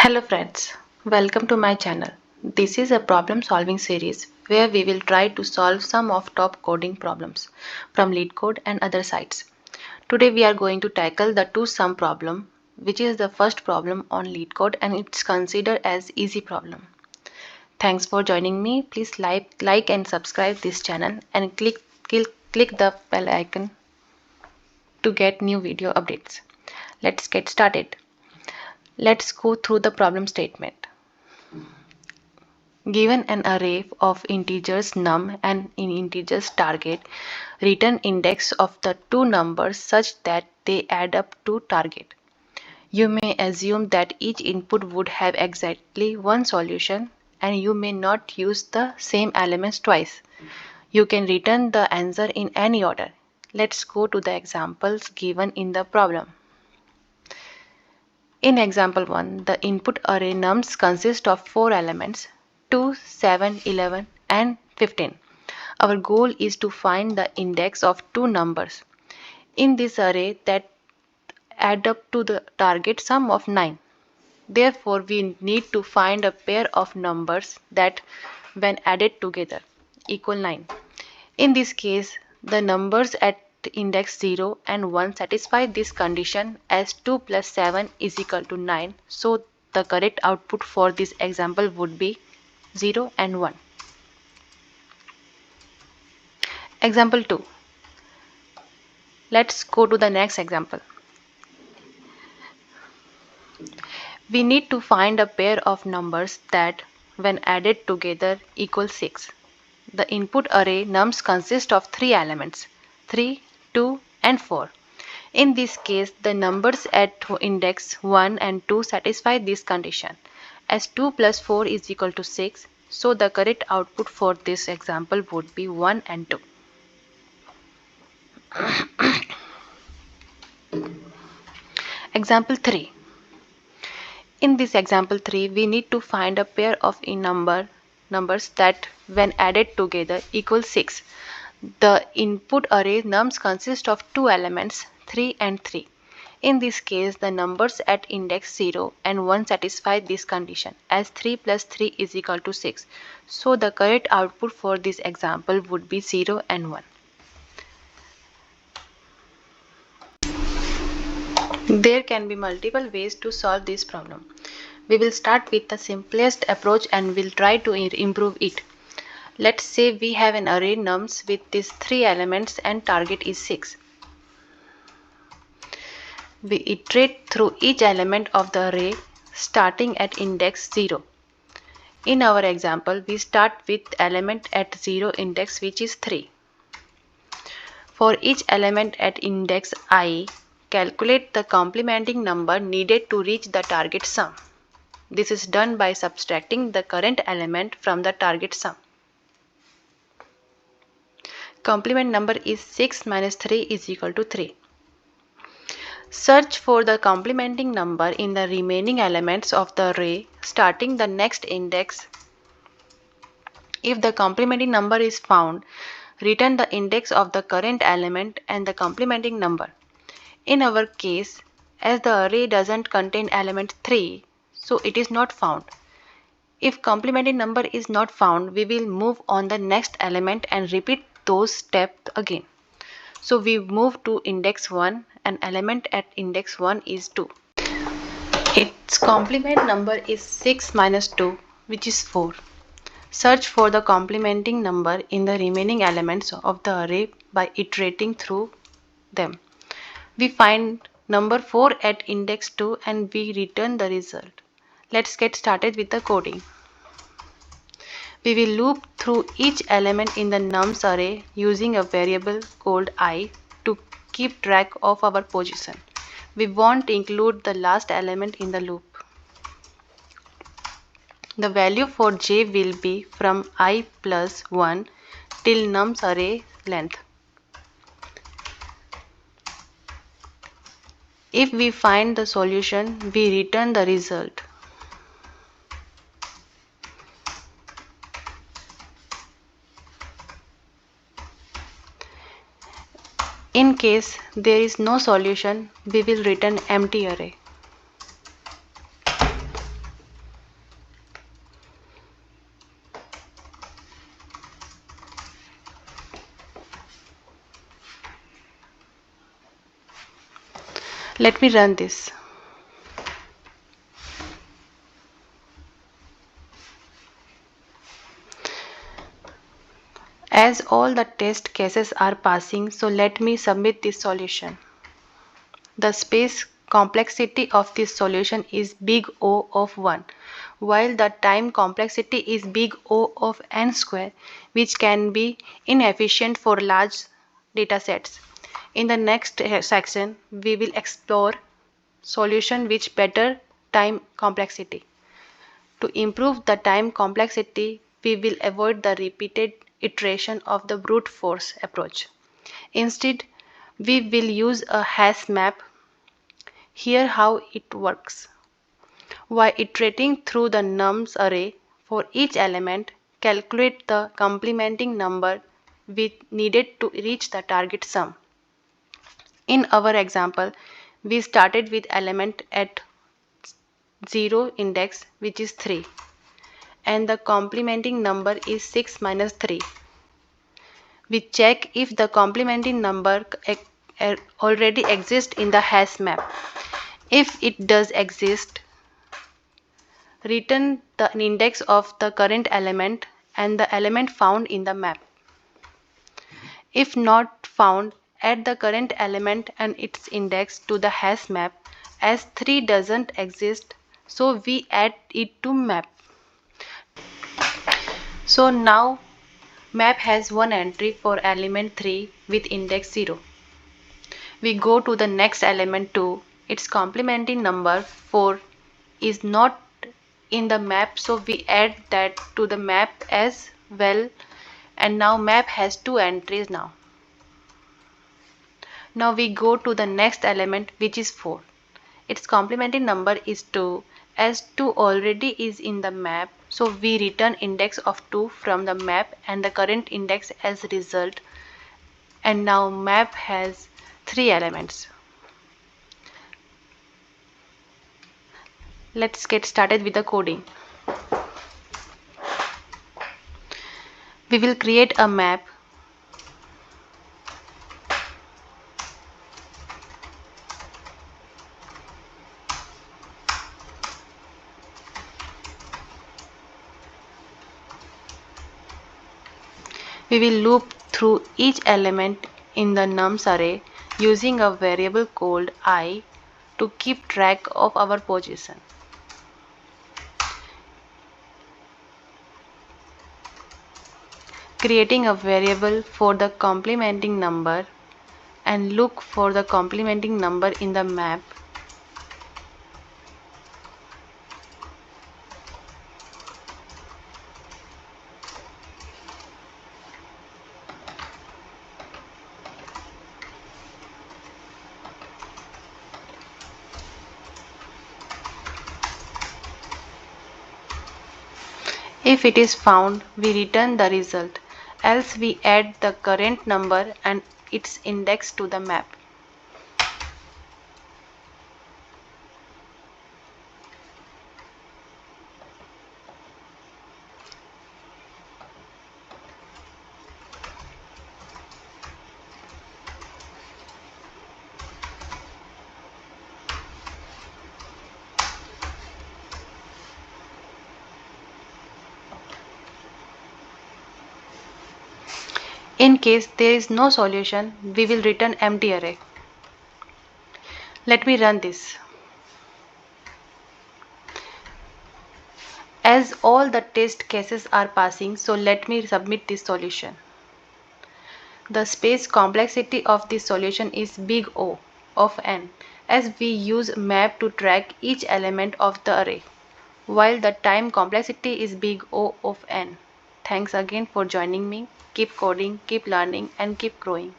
Hello friends, welcome to my channel. This is a problem solving series where we will try to solve some of top coding problems from LeetCode and other sites. Today we are going to tackle the two sum problem, which is the first problem on LeetCode and it's considered as easy problem. Thanks for joining me. Please like and subscribe this channel and click the bell icon to get new video updates. Let's get started. Let's go through the problem statement. Given an array of integers num and integers target, return index of the two numbers such that they add up to target. You may assume that each input would have exactly one solution and you may not use the same elements twice. You can return the answer in any order. Let's go to the examples given in the problem. In example 1, the input array nums consists of 4 elements 2, 7, 11 and 15. Our goal is to find the index of two numbers in this array that add up to the target sum of 9. Therefore, we need to find a pair of numbers that when added together equal 9. In this case, the numbers at index 0 and 1 satisfy this condition as 2 plus 7 is equal to 9. So, the correct output for this example would be 0 and 1. Example 2. Let's go to the next example. We need to find a pair of numbers that when added together equal 6. The input array nums consists of 3 elements 3, 2 and 4. In this case, the numbers at index 1 and 2 satisfy this condition as 2 plus 4 is equal to 6. So the correct output for this example would be 1 and 2. Example 3. In this example 3, we need to find a pair of numbers that when added together equal 6. The input array nums consist of two elements 3 and 3. In this case, the numbers at index 0 and 1 satisfy this condition as 3 plus 3 is equal to 6. So the correct output for this example would be 0 and 1. There can be multiple ways to solve this problem. We will start with the simplest approach and will try to improve it. Let's say we have an array nums with these 3 elements and target is 6. We iterate through each element of the array starting at index 0. In our example, we start with element at 0 index which is 3. For each element at index I, calculate the complementing number needed to reach the target sum. This is done by subtracting the current element from the target sum. Complement number is 6 minus 3 is equal to 3. Search for the complementing number in the remaining elements of the array starting the next index. If the complementing number is found, return the index of the current element and the complementing number. In our case, as the array doesn't contain element 3, so it is not found. If complementing number is not found, we will move on the next element and repeat those steps again. So we move to index 1 and element at index 1 is 2. Its complement number is 6 minus 2 which is 4. Search for the complementing number in the remaining elements of the array by iterating through them. We find number 4 at index 2 and we return the result. Let's get started with the coding. We will loop through each element in the nums array using a variable called I to keep track of our position. We won't include the last element in the loop. The value for j will be from I plus 1 till nums array length. If we find the solution, we return the result. In case there is no solution, we will return empty array. Let me run this. As all the test cases are passing, so let me submit this solution. The space complexity of this solution is big O of 1, while the time complexity is big O of n square, which can be inefficient for large datasets. In the next section, we will explore solution with better time complexity. To improve the time complexity, we will avoid the repeated iteration of the brute force approach. Instead, we will use a Hashmap. Here how it works. While iterating through the nums array for each element, calculate the complementing number needed to reach the target sum. In our example, we started with element at 0 index, which is 3, and the complementing number is 6 minus 3. We check if the complementing number already exists in the hash map. If it does exist, return the index of the current element and the element found in the map. If not found, add the current element and its index to the hash map, as 3 doesn't exist, so we add it to map. So now map has one entry for element 3 with index 0. We go to the next element 2. Its complementing number 4 is not in the map, so we add that to the map as well, and now map has 2 entries now. Now we go to the next element, which is 4. Its complementing number is 2, as 2 already is in the map, so we return index of 2 from the map and the current index as result, and now map has 3 elements. Let's get started with the coding. We will create a map. We will loop through each element in the nums array using a variable called I to keep track of our position. Creating a variable for the complementing number and look for the complementing number in the map. If it is found, we return the result, else we add the current number and its index to the map. In case there is no solution, we will return empty array. Let me run this. As all the test cases are passing, so let me submit this solution. The space complexity of this solution is big O of n, as we use map to track each element of the array, while the time complexity is big O of n. Thanks again for joining me. Keep coding, keep learning, and keep growing.